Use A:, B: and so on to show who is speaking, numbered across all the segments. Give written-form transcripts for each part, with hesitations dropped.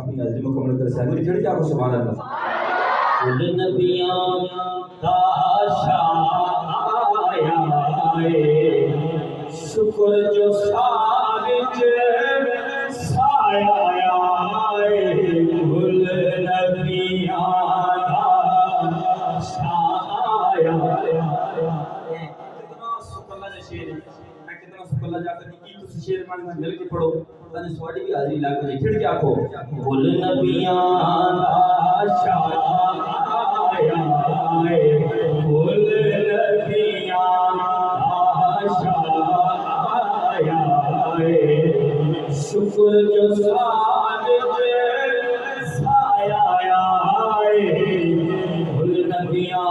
A: अपनी हाजिरी मुकम्मल कर सा मेरी खिड़ क्या को सुभान अल्लाह कुल नबियां का शाया शुक्र जो साबित साया कुल नबियां का शाया कितना सुकल्ला जो शेर है मैं कितना सुकल्ला जाकर की तुम शेर मान मिल के पढ़ो तने स्वाडी भी हाजिरी लाग गई खिड़ के आखो कुल नबियां दा शाया कुल नबियां दा शाया शुक्र जो साबित साया कुल नबियां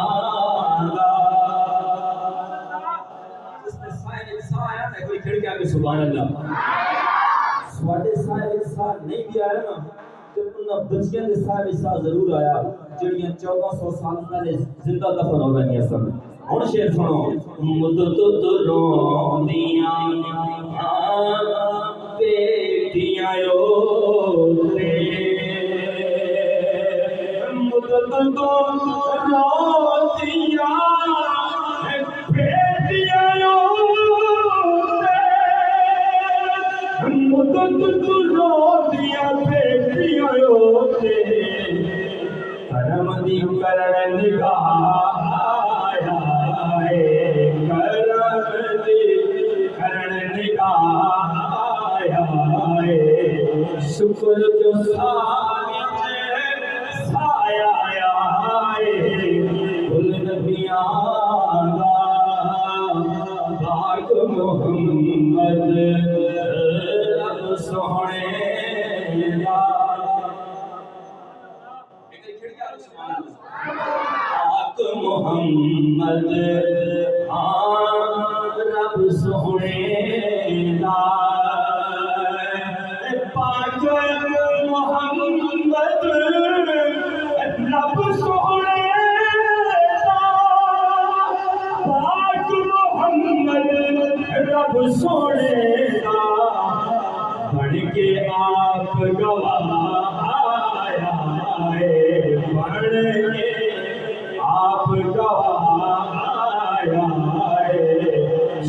A: कोई खिड़ के आके सुभान अल्लाह स्वाडे साहिब साल नहीं भी आया ना तो उन्हां बच्चियां दे साहिब साल जरूर आया जड़ियां 1400 साल पहले जिंदा दफन हो गई सन हुन शेर सुनो मुद्दत तो रोंदियां बेटियां यो ते मुद्दत तो रोंदियां बेटियां यो मुद्दत तो रोंदियां बेटियां यो ते करम दी करण निगाह करम दी करण निगाह शुक्र जो साबित साया कुल नबियां दा पाक मोहम्मद रब सोहणे दा पाक मोहम्मद रब सोहणे दा पाक मोहम्मद रब सोहणे दा पाक मोहम्मद रब सोहणे दा बन के आप गवाह बन के आप गवाह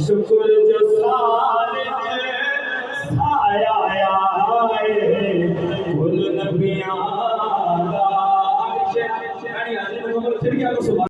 A: शुक्र जो साया कुल नबियां दा